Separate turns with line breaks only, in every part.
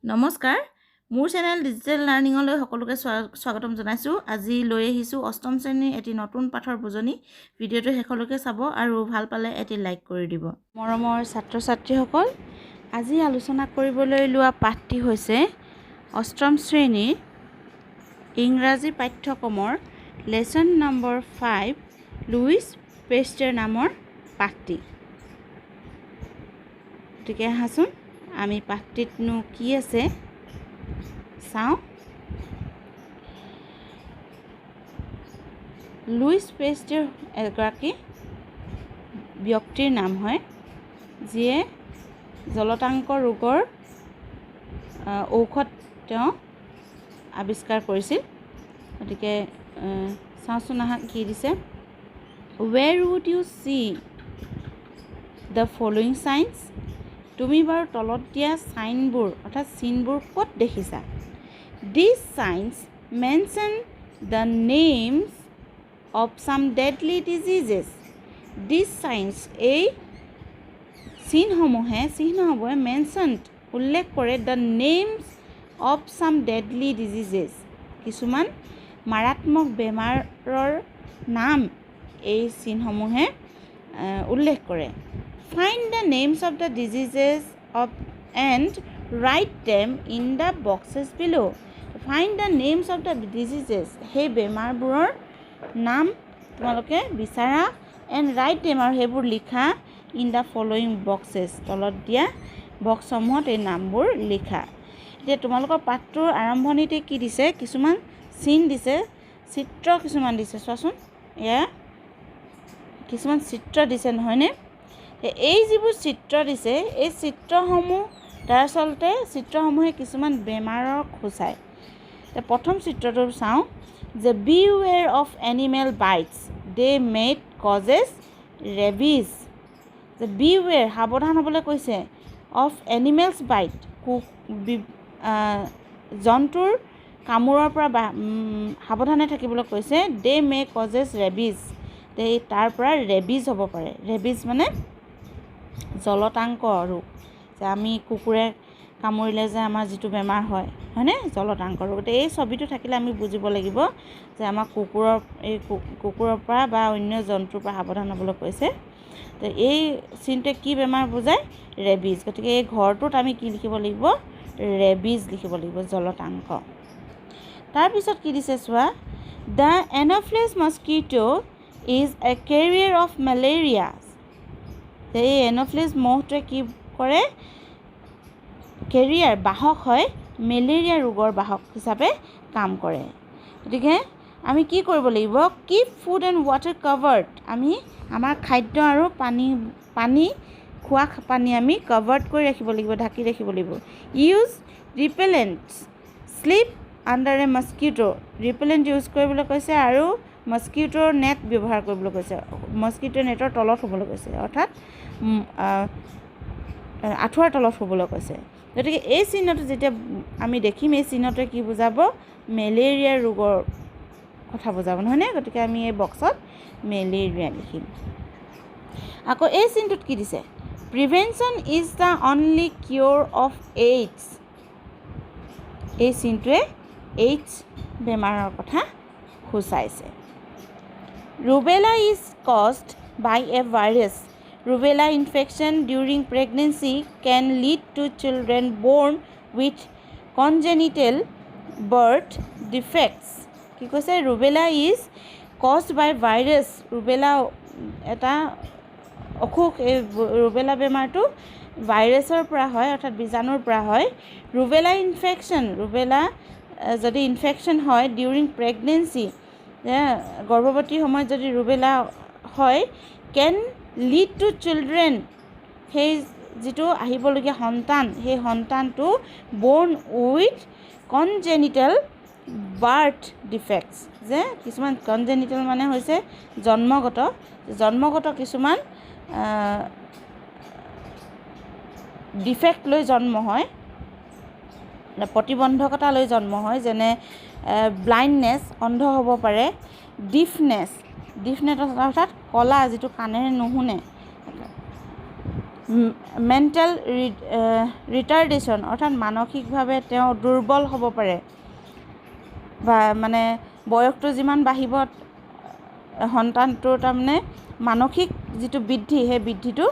নমস্কাৰ মোৰ channel digital লাৰ্ণিঙলৈ সকলোকে স্বাগতম জনাইছোঁ। আজি লৈ আহিছোঁ অষ্টম শ্ৰেণীৰ এটি নতুন পাঠৰ বুজনি। ভিডিঅ'টো শেষলৈকে চাব আৰু ভাল পালে এটি লাইক কৰি দিব। মৰমৰ ছাত্ৰ ছাত্ৰীসকল, আজি আলোচনা কৰিবলৈ লোৱা পাঠটি হৈছে অষ্টম শ্ৰেণীৰ ইংৰাজী পাঠ্যক্ৰমৰ লেচন নম্বৰ 5 লুইছ পেষ্টেৰ নামৰ পাঠটি। গতিকে আহাচোন আমি পাঠটিতনো কি আছে চাওঁ। লুইছ পেষ্টেৰ এগৰাকী ব্যক্তিৰ নাম হয়, যিয়ে জলতাংক ৰোগৰ ঔষধ তেওঁ আৱিষ্কাৰ কৰিছিল। গতিকে চাওঁচোন আহা কি দিছে। Where would you see the following signs? তুমি বাৰু তলত দিয়া চাইনবোৰ অৰ্থাৎ চিনবোৰ ক'ত দেখিছা? These signs mention the names of some deadly diseases. These signs এই চিহ্নসমূহে mentioned উল্লেখ কৰে the names of some deadly diseases, কিছুমান মাৰাত্মক বেমাৰৰ নাম এই চিহ্নসমূহে উল্লেখ কৰে। Find the names of the diseases and write them in the boxes below. Find the names of the diseases, সেই বেমাৰবোৰৰ নাম তোমালোকে বিচাৰা and write them, আৰু সেইবোৰ লিখা in the following boxes, তলত দিয়া বক্সসমূহত এই নামবোৰ লিখা। এতিয়া তোমালোকৰ পাঠটোৰ আৰম্ভণিতে কি দিছে, কিছুমান চিন দিছে, চিত্ৰ কিছুমান দিছে। চোৱাচোন, এয়া কিছুমান চিত্ৰ দিছে নহয়নে? এই যিবোৰ চিত্ৰ দিছে, এই চিত্ৰসমূহ দৰাচলতে চিত্ৰসমূহে কিছুমান বেমাৰক সূচায়। প্ৰথম চিত্ৰটো চাওঁ যে beware of animal bites, they may causes rabies. যে beware সাৱধান হ'বলৈ কৈছে of animals bite, জন্তুৰ কামোৰৰ পৰা সাৱধানে থাকিবলৈ কৈছে। they may causes rabies, তাৰ পৰা ৰেবিজ হ'ব পাৰে। ৰেবিজ মানে জলতাংক ৰোগ, যে আমি কুকুৰে কামুৰিলে যে আমাৰ যিটো বেমাৰ হয়, হয়নে, জলতাংক ৰোগ। গতিকে এই ছবিটো থাকিলে আমি বুজিব লাগিব যে আমাক কুকুৰৰ পৰা বা অন্য জন্তুৰ পৰা সাৱধান হ'বলৈ কৈছে। তো এই চিনটোৱে কি বেমাৰ বুজায়? ৰেবিজ। গতিকে এই ঘৰটোত আমি কি লিখিব লাগিব? ৰেবিজ লিখিব লাগিব, জলতাংক। তাৰপিছত কি দিছে চোৱা, the Anopheles mosquito is a carrier of malaria. এই এন'ফিলাছ মহটোৱে কি কৰে? কেৰিয়াৰ, বাহক হয়, মেলেৰিয়া ৰোগৰ বাহক হিচাপে কাম কৰে। গতিকে আমি কি কৰিব লাগিব? Keep food and water covered, আমি আমাৰ খাদ্য আৰু খোৱা পানী আমি কাভাৰ্ড কৰি ৰাখিব লাগিব, ঢাকি ৰাখিব লাগিব। ইউজ ৰিপেলেণ্টছ, শ্লিপ আণ্ডাৰ এ মস্কিটো, ৰিপেলেণ্ট ইউজ কৰিবলৈ কৈছে আৰু মস্কিটোৰ নেট ব্যৱহাৰ কৰিবলৈ কৈছে। মস্কিটো নেটৰ তলত শুবলৈ কৈছে, অৰ্থাৎ আঁঠুৱাৰ তলত শুবলৈ কৈছে। গতিকে এই চিহ্নটো যেতিয়া আমি দেখিম, এই চিহ্নটোৱে কি বুজাব? মেলেৰিয়া ৰোগৰ কথা বুজাব, নহয়নে? গতিকে আমি এই বক্সত মেলেৰিয়া লিখিম। আকৌ এই চিহ্নটোত কি দিছে? Prevention is the only cure of AIDS. এই চিহ্নটোৱে এইডছ বেমাৰৰ কথা সূচাইছে। Rubella is caused by a virus. Rubella infection during pregnancy can lead to children born with congenital birth defects. কি কৈছে? Rubella is caused by virus. Rubella এটা অসুখ, এই ৰুবেলা বেমাৰটো ভাইৰাছৰ পৰা হয়, অৰ্থাৎ বীজাণুৰ পৰা হয়। ৰুবেলা ইনফেকশ্যন, ৰুবেলা যদি ইনফেকশ্যন হয় ডিউৰিং প্ৰেগনেঞ্চি, গৰ্ভৱতী সময়ত যদি ৰুবেলা হয়, কেন লিড টু চিলড্ৰেন, সেই যিটো আহিবলগীয়া সন্তান, সেই সন্তানটো বৰ্ণ উইথ কনজেনিটেল বাৰ্থ ডিফেক্টছ, যে কিছুমান কনজেনিটেল মানে হৈছে জন্মগত কিছুমান ডিফেক্ট লৈ জন্ম হয়, প্ৰতিবন্ধকতা লৈ জন্ম হয়, যেনে ব্লাইণ্ডনেছ, অন্ধ হ'ব পাৰে, ডিফনেছ অৰ্থাৎ কলা, যিটো কাণেৰে নুশুনে, মেণ্টেল ৰিটাৰ্ডেশ্যন অৰ্থাৎ মানসিকভাৱে তেওঁ দুৰ্বল হ'ব পাৰে বা মানে বয়সটো যিমান বাঢ়িব সন্তানটোৰ তাৰমানে মানসিক যিটো বৃদ্ধি সেই বৃদ্ধিটো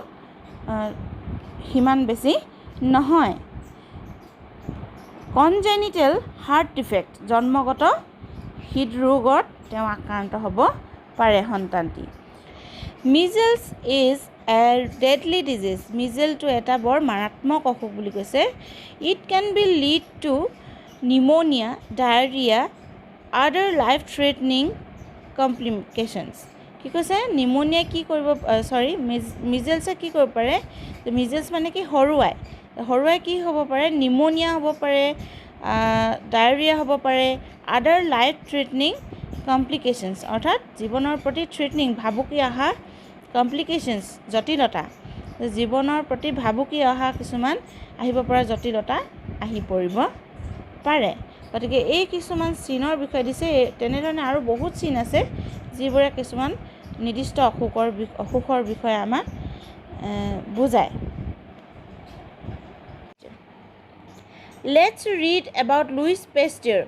সিমান বেছি নহয়। কনজেনিটেল হাৰ্ট ডিফেক্ট জন্মগত হৃদৰোগত তেওঁ আক্ৰান্ত হ'ব পাৰে সন্তানটি। Measles is a deadly disease মিজেলটো এটা বৰ মাৰাত্মক অসুখ বুলি কৈছে। It can be lead to pneumonia diarrhoea other life threatening complications. কি কৈছে নিম'নিয়া কি কৰিব মিজেলছে কি কৰিব পাৰে মিজেলছ মানে কি হৰুৱাই কি হ'ব পাৰে নিম'নিয়া হ'ব পাৰে ডায়েৰিয়া হ'ব পাৰে আদাৰ লাইফ থ্ৰেটনিং কমপ্লিকেশ্যনছ অৰ্থাৎ জীৱনৰ প্ৰতি থ্ৰেটনিং ভাবুকি অহা কমপ্লিকেশ্যনছ জটিলতা জীৱনৰ প্ৰতি ভাবুকি অহা কিছুমান আহিব পৰা জটিলতা আহি পৰিব পাৰে। গতিকে এই কিছুমান চিনৰ বিষয়ে দিছে তেনেধৰণে আৰু বহুত চিন আছে যিবোৰে কিছুমান নিৰ্দিষ্ট অসুখৰ বিষয়ে আমাক বুজায়। Let's read about Louis Pasteur.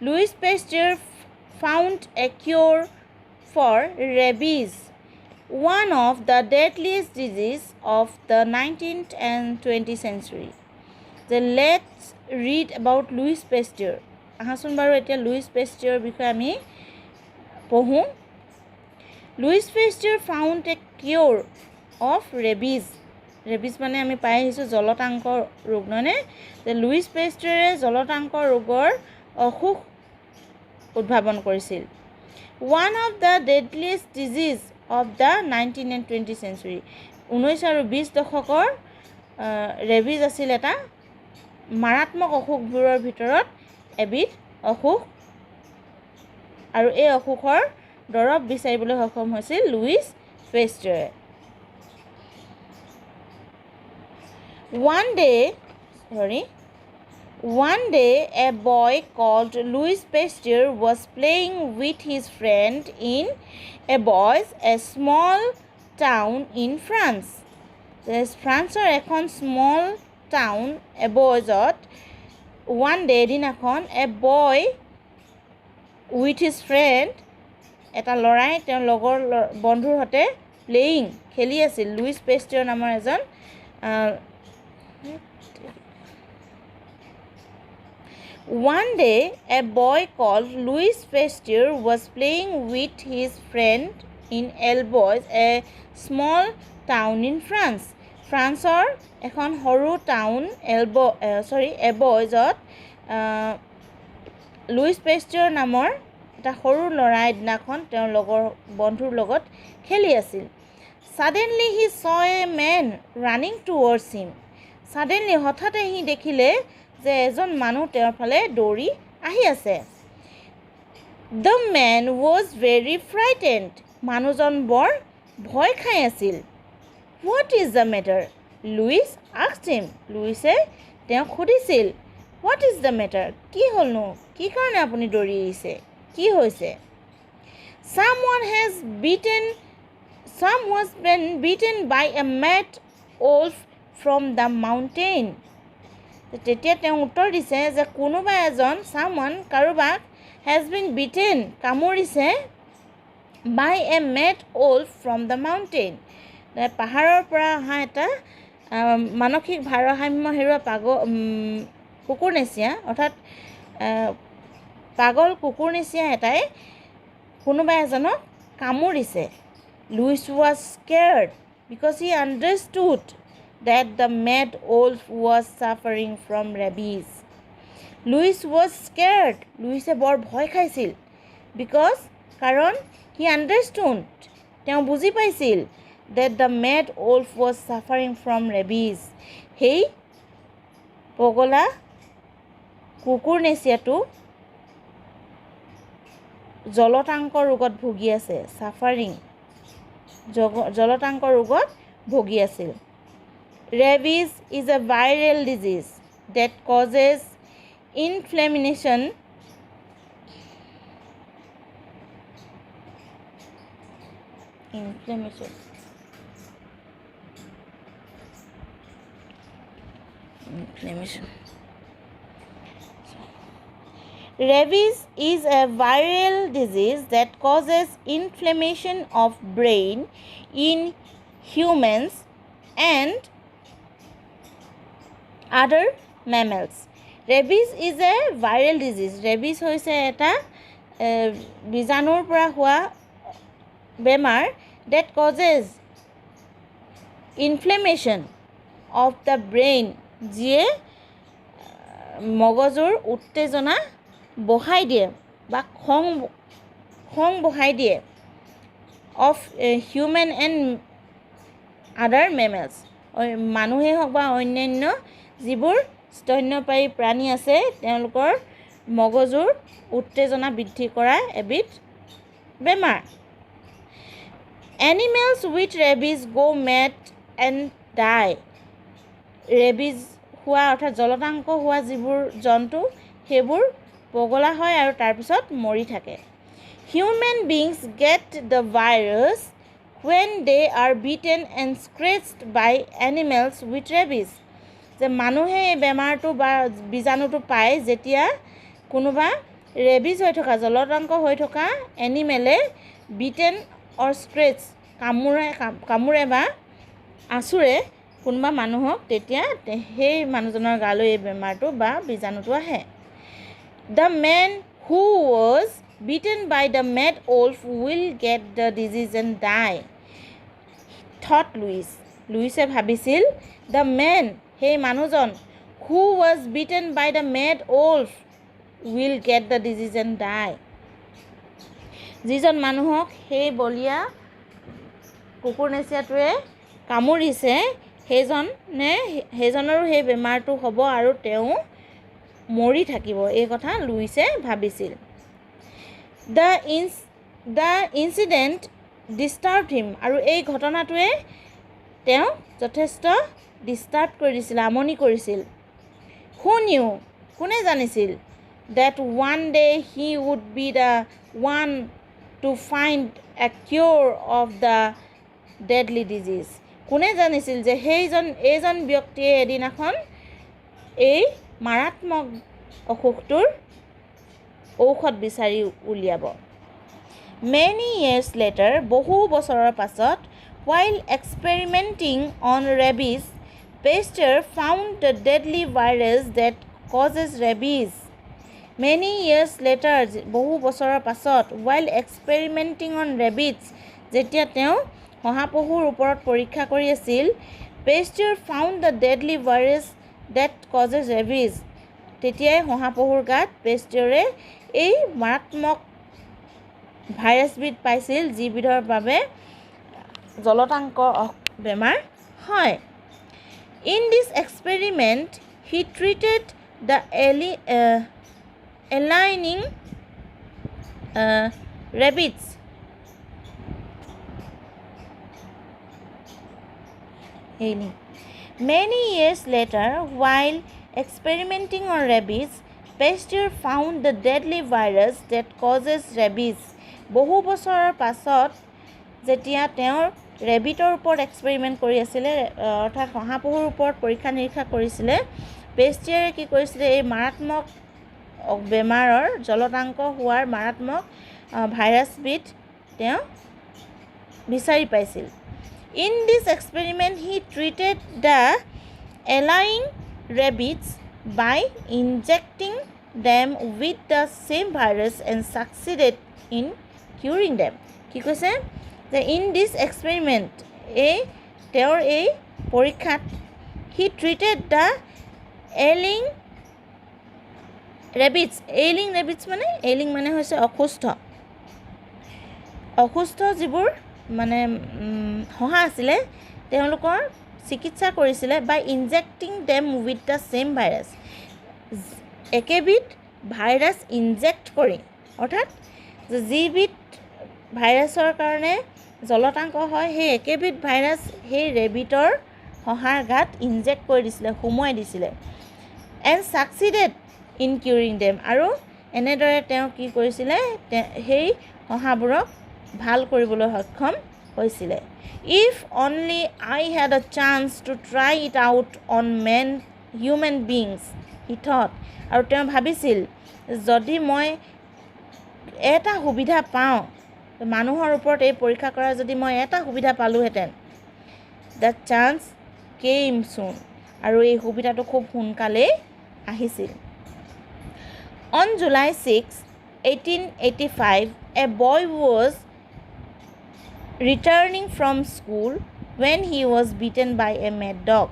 Louis Pasteur found a cure for rabies, one of the deadliest diseases of the 19th and 20th century. Let's read about Louis Pasteur. আহাচোন বাৰু এতিয়া লুইচ পেষ্টিয়ৰ বিষয়ে আমি পঢ়োঁ। Louis Pasteur found a cure of rabies মানে আমি পাই আহিছোঁ জলতাংক ৰোগ নহয়নে যে লুইচ পেষ্টিয়ৰে জলতাংক ৰোগৰ অসুখ উদ্ভাৱন কৰিছিল। One of the deadliest disease of the 19th and 20th century 19 আৰু 20 দশকৰ ৰেবিজ আছিল এটা মাৰাত্মক অসুখবোৰৰ ভিতৰত এবিধ অসুখ আৰু এই অসুখৰ দৰৱ বিচাৰিবলৈ সক্ষম হৈছিল Louis পেষ্টিয়ৰে। One day a boy called Louis Pasteur was playing with his friend in Eboise, a small town in France. ফ্ৰান্সৰ এখন small town Eboiseত one day এদিনাখন a boy with his friend এটা ল'ৰাই তেওঁৰ লগৰ বন্ধুৰ সৈতে প্লেয়িং খেলি আছিল। লুইচ পেষ্টিয়ৰ নামৰ এজন One day a boy called Louis Pasteur was playing with his friend in Eboise, a small town in France. ফ্ৰান্সৰ এখন সৰু টাউন এবইজত লুইচ পেষ্টিয়ৰ নামৰ এটা সৰু ল'ৰাই দিনাখন তেওঁৰ লগৰ বন্ধুৰ লগত খেলি আছিল। Suddenly he saw a man running towards him. Suddenly হঠাতে সি দেখিলে যে এজন মানুহ তেওঁৰ ফালে দৌৰি আহি আছে। The man was very frightened. মানুহজন বৰ ভয় খাই আছিল। What is the matter? Louis asked him. লুইছে তেওঁক সুধিছিল What is the matter? কি হ'লনো কি কাৰণে আপুনি দৌৰি আহিছে কি হৈছে? Someone was been beaten by a mad wolf from the mountain. তেতিয়া তেওঁ উত্তৰ দিছে যে কোনোবা এজন কাৰোবাক has been beaten কামুৰিছে by a mad wolf from the mountain. পাহাৰৰ পৰা অহা এটা মানসিক ভাৰসাম্য হেৰুৱা কুকুৰনেচীয়া অৰ্থাৎ পাগল কুকুৰনেচীয়া এটাই কোনোবা এজনক কামুৰিছে। Louis was scared because he understood that the mad wolf was suffering from rabies. Louis was scared. লুইছে বৰ ভয় খাইছিল কাৰণ he understood তেওঁ বুজি পাইছিল that the mad wolf was suffering from rabies. সেই পগলা কুকুৰনেচীয়াটো জলতাংক ৰোগত ভুগি আছে জলতাংক ৰোগত ভুগি আছিল। Rabies is a viral disease that causes inflammation Inflammation. Rabies is a viral disease that causes inflammation of brain in humans and other mammals. Rabies is a viral disease. Rabies hoise eta bijanur pora hua bemar that causes inflammation of the brain যিয়ে মগজুৰ উত্তেজনা বহাই দিয়ে বা খং বহাই দিয়ে of human and other mammals. মানুহে হওক বা অন্যান্য যিবোৰ স্তন্যপায়ী প্ৰাণী আছে তেওঁলোকৰ মগজুৰ উত্তেজনা বৃদ্ধি কৰা এবিধ বেমাৰ. Animals with rabies go mad and die. Rabies হোৱা অৰ্থাৎ জলতাংক হোৱা যিবোৰ জন্তু সেইবোৰ পগলা হয় আৰু তাৰপিছত মৰি থাকে. Human beings get the virus when they are bitten and scratched by animals with rabies. যে মানুহে এই বেমাৰটো বা বীজাণুটো পায় যেতিয়া কোনোবা ৰেবিজ হৈ থকা জলতাংক হৈ থকা এনিমেলে বিটেন অৰ স্ক্ৰেচ কামোৰে বা আঁচুৰে কোনোবা মানুহক তেতিয়া সেই মানুহজনৰ গালৈ এই বেমাৰটো বা বীজাণুটো আহে. The man who was bitten by the mad wolf will get the disease and die. Thought Louis. Louisে ভাবিছিল the man সেই মানুহজন who was bitten by the mad wolf will get the disease and die. যিজন মানুহক সেই বলিয়া কুকুৰনেচিয়াটোৱে কামুৰিছে সেইজনৰো সেই বেমাৰটো হ'ব আৰু তেওঁ মৰি থাকিব এই কথা লুইছে ভাবিছিল. The incident disturbed him আৰু এই ঘটনাটোৱে তেওঁ যথেষ্ট ডিষ্টাৰ্ব কৰি দিছিল আমনি কৰিছিল. Who knew কোনে জানিছিল that one day he would be the one to find a cure of the deadly disease. কোনে জানিছিল যে এইজন ব্যক্তিয়ে এদিনাখন এই মাৰাত্মক অসুখটোৰ ঔষধ বিচাৰি উলিয়াব. Many years later, বহু বছৰৰ পাছত, while experimenting on rabies, Pasteur found the deadly virus that causes rabies. Many years later, বহু বছৰৰ পাছত, while experimenting on rabies, যেতিয়া তেওঁ শহাপহুৰ ওপৰত পৰীক্ষা কৰি আছিল, Pasteur found the deadly virus that causes rabies. তেতিয়াই শহাপহুৰ গাত পেষ্টিয়ৰে এই মাৰাত্মক ভাইৰাছবিধ পাইছিল যিবিধৰ বাবে জলতাংক বেমাৰ হয়. In this experiment, he treated the ailing rabbits. Many years later, while experimenting on rabies, Pasteur found the deadly virus that causes rabies. বহু বছৰৰ পাছত যেতিয়া তেওঁৰ ৰেবিটৰ ওপৰত এক্সপেৰিমেণ্ট কৰি আছিলে অৰ্থাৎ শহাপহুৰ ওপৰত পৰীক্ষা নিৰীক্ষা কৰিছিলে, পেষ্টিয়াৰে কি কৰিছিলে এই মাৰাত্মক বেমাৰৰ জলতাংক হোৱাৰ মাৰাত্মক ভাইৰাছবিধ তেওঁ বিচাৰি পাইছিল. In this experiment, he treated the ailing rabbits by injecting them with the same virus and succeeded in curing them. কি কৈছে যে in this experiment তেওঁৰ এই পৰীক্ষাত he treated the ailing rabbits. ailing মানে হৈছে অসুস্থ যিবোৰ মানে হহা আছিলে তেওঁলোকৰ চিকিৎসা কৰিছিলে by injecting them with the same virus. একেবিধ ভাইৰাছ ইনজেক্ট কৰি অৰ্থাৎ যিবিধ ভাইৰাছৰ কাৰণে জলতাংক হয় সেই একেবিধ ভাইৰাছ সেই ৰেবিটৰ হহাৰ গাত ইনজেক্ট কৰি দিছিলে সুমুৱাই দিছিলে. and succeeded in curing them. আৰু এনেদৰে তেওঁ কি কৰিছিলে সেই হহাবোৰক ভাল কৰিবলৈ সক্ষম হৈছিলে. If only I had a chance to try it out on men human beings, he thought. আৰু তেওঁ ভাবিছিল যদি মই এটা সুবিধা পাওঁ মানুহৰ ওপৰত এই পৰীক্ষা কৰা যদি মই এটা সুবিধা পালোহেঁতেন, that chance came soon, আৰু এই সুবিধাটো খুব সোনকালেই আহিছিল। On July 6, 1885, a boy was returning from school when he was beaten by a mad dog.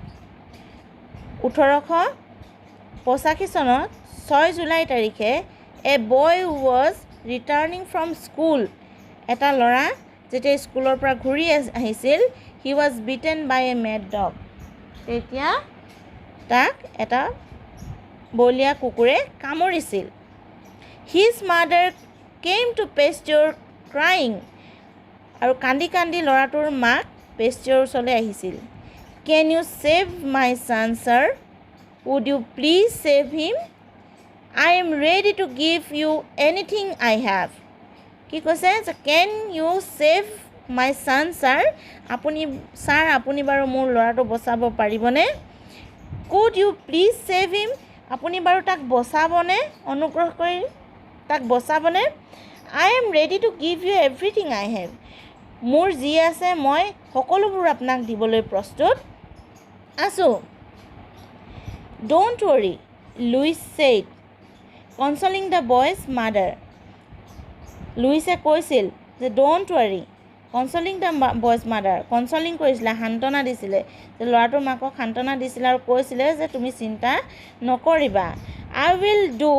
1885 চনত 6 জুলাই তাৰিখে a boy was returning from school, এটা ল'ৰা যেতিয়া স্কুলৰ পৰা ঘূৰি আহিছিল, he was beaten by a mad dog, তেতিয়া তাক এটা বলিয়া কুকুৰে কামুৰিছিল। His mother came to pasture crying, আৰু কান্দি কান্দি ল'ৰাটোৰ মাক পেষ্ট্ৰিয়ৰ ওচৰলৈ আহিছিল। Can you save my son, sir? Would you please save him? I am ready to give you anything I have. কি কৈছে যে can you save my son, sir? আপুনি বাৰু মোৰ ল'ৰাটো বচাব পাৰিবনে? Could you please save him? আপুনি বাৰু তাক বচাবনে? অনুগ্ৰহ কৰি তাক বচাবনে? I am ready to give you everything I have. মোৰ যি আছে মই সকলোবোৰ আপোনাক দিবলৈ প্ৰস্তুত আছোঁ। Don't worry, Louis said, consoling the boy's mother. লুইছে কৈছিল যে don't worry, consoling the boy's mother. কনচলিং কৰিছিলে, সান্তনা দিছিলে, যে ল'ৰাটোৰ মাকক সান্তনা দিছিলে আৰু কৈছিলে যে তুমি চিন্তা নকৰিবা। I will do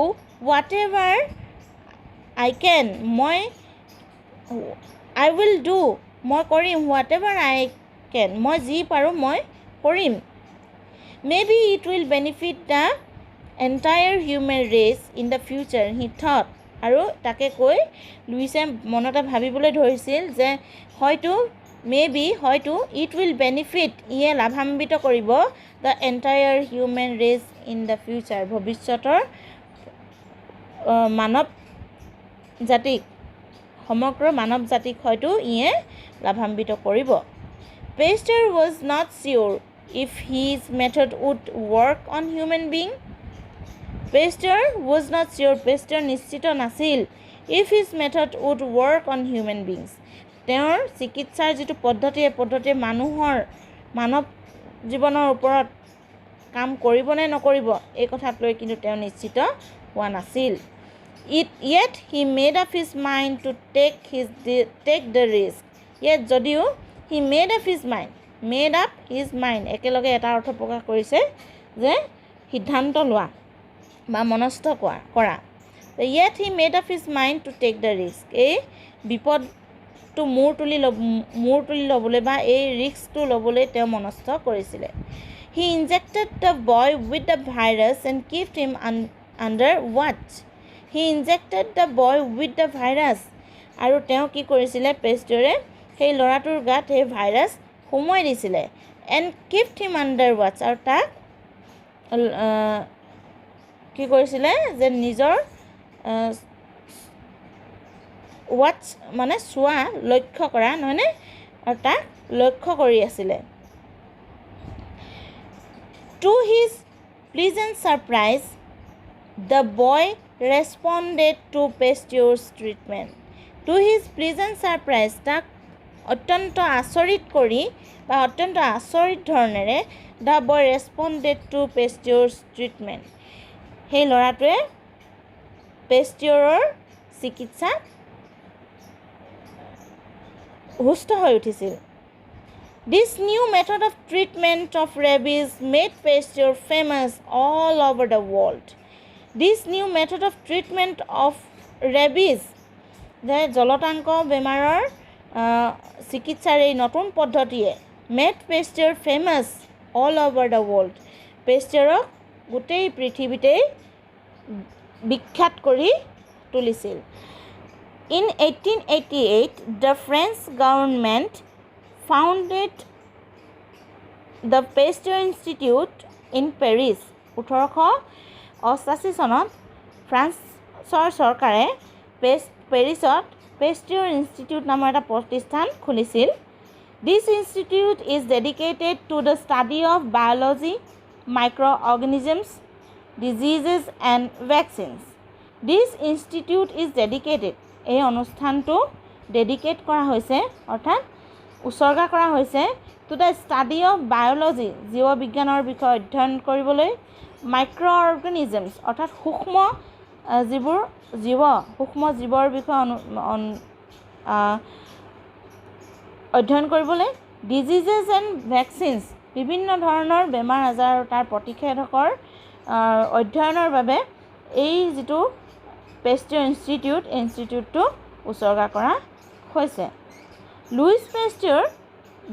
whatever I can. মই কৰিম whatever I can. মই যি পাৰোঁ মই কৰিম। Maybe it will benefit the entire human race in the future, he thought. আৰু তাকে কৈ লুইছে মনতে ভাবিবলৈ ধৰিছিল যে হয়তো হয়তো it will benefit, ইয়ে লাভান্বিত কৰিব the entire human race in the future, ভৱিষ্যতৰ মানৱ জাতিক, সমগ্ৰ মানৱ জাতিক হয়তো ইয়ে লাভান্বিত কৰিব। Pasteur was not sure if his method would work on human being. Pasteur was not sure, Pasteur নিশ্চিত নাছিল if his method would work on human beings. তেওঁৰ চিকিৎসাৰ যিটো পদ্ধতি, এই পদ্ধতিয়ে মানৱ জীৱনৰ ওপৰত কাম কৰিব নে নকৰিব এই কথাক লৈ কিন্তু তেওঁ নিশ্চিত হোৱা নাছিল। Yet he made up his mind to take the risk. Yet যদিও he made up his mind, একেলগে এটা অৰ্থ প্ৰকাশ কৰিছে যে সিদ্ধান্ত লোৱা বা মনস্থ কৰা। Yet he made up his mind to take the risk. এই বিপদটো মূৰ তুলি ল'বলৈ বা এই ৰিস্কটো ল'বলৈ তেওঁ মনস্থ কৰিছিলে। He injected the boy with the virus and kept him under watch. He injected the boy with the virus. আৰু তেওঁ কি কৰিছিলে, পেষ্টৰে সেই ল'ৰাটোৰ গাত সেই ভাইৰাছ সোমোৱাই দিছিলে। and kept him under watch, আৰু তাক কি কৰিছিলে যে নিজৰ watch মানে চোৱা, লক্ষ্য কৰা নহয়নে, আৰু তাক লক্ষ্য কৰি আছিলে। To his pleasant surprise, the boy responded to Pasteur's treatment. To his pleasant surprise, তাক অত্যন্ত আচৰিত কৰি বা অত্যন্ত আচৰিত ধৰণেৰে the boy responded to Pasteur's treatment. সেই ল'ৰাটোৱে পেষ্ট্ৰিয়ৰৰ চিকিৎসাত সুস্থ হৈ উঠিছিল। This new method of treatment of rabies made Pasteur famous all over the world. This new method of treatment of rabies, যে জলতাংক বেমাৰৰ চিকিৎসাৰ এই নতুন পদ্ধতিয়ে made Pasteur famous all over the world. পেষ্টিয়ৰক গোটেই পৃথিৱীতেই বিখ্যাত কৰি তুলিছিল। In 1888, the French government founded the Pasteur Institute in Paris. 1888 চনত ফ্ৰান্সৰ চৰকাৰে পেৰিছত Pasteur Institute নামৰ এটা প্ৰতিষ্ঠান খুলিছিল। This institute is dedicated to the study of biology, Microorganisms, Diseases and Vaccines. This institute is dedicated, এই অনুষ্ঠানটো ডেডিকেট কৰা হৈছে অৰ্থাৎ উৎসৰ্গা কৰা হৈছে to the study of biology, জীৱবিজ্ঞানৰ বিষয়ে অধ্যয়ন কৰিবলৈ, মাইক্ৰ'অৰ্গেনিজমছ অৰ্থাৎ সূক্ষ্ম জীৱৰ বিষয়ে অধ্যয়ন কৰিবলৈ, ডিজিজেছ এণ্ড ভেকচিনছ বিভিন্ন ধৰণৰ বেমাৰ আজাৰ আৰু তাৰ প্ৰতিষেধকৰ অধ্যয়নৰ বাবে এই যিটো পেষ্টিয়ৰ ইনষ্টিটিউটটো উৎসৰ্গা কৰা হৈছে। Louis Pasteur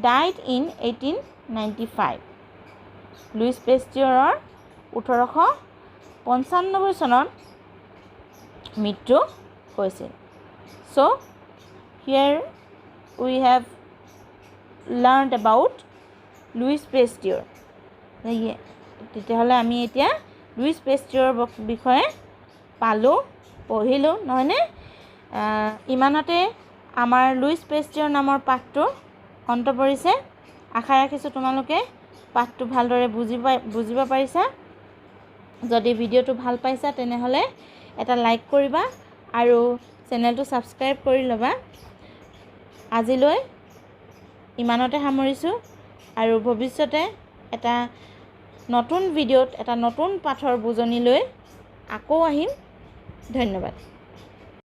died in 1895। Louis পেষ্টিয়ৰৰ 1895 চনত মৃত্যু হৈছিল। So' here we have learned about Louis Pasteur. তেতিয়াহ'লে আমি এতিয়া লুইছ পেষ্টিয়ৰৰ বিষয়ে পঢ়িলোঁ নহয়নে? ইমানতে আমাৰ লুইছ পেষ্টিয়ৰ নামৰ পাঠটো অন্ত পৰিছে। আশা ৰাখিছোঁ তোমালোকে পাঠটো ভালদৰে বুজিব পাৰিছা। যদি ভিডিঅ'টো ভাল পাইছা তেনেহ'লে এটা লাইক কৰিবা আৰু চেনেলটো ছাবস্ক্ৰাইব কৰি ল'বা। আজিলৈ ইমানতে সামৰিছোঁ আৰু ভৱিষ্যতে এটা নতুন ভিডিঅ'ত এটা নতুন পাঠৰ বুজনি লৈ আকৌ আহিম। ধন্যবাদ।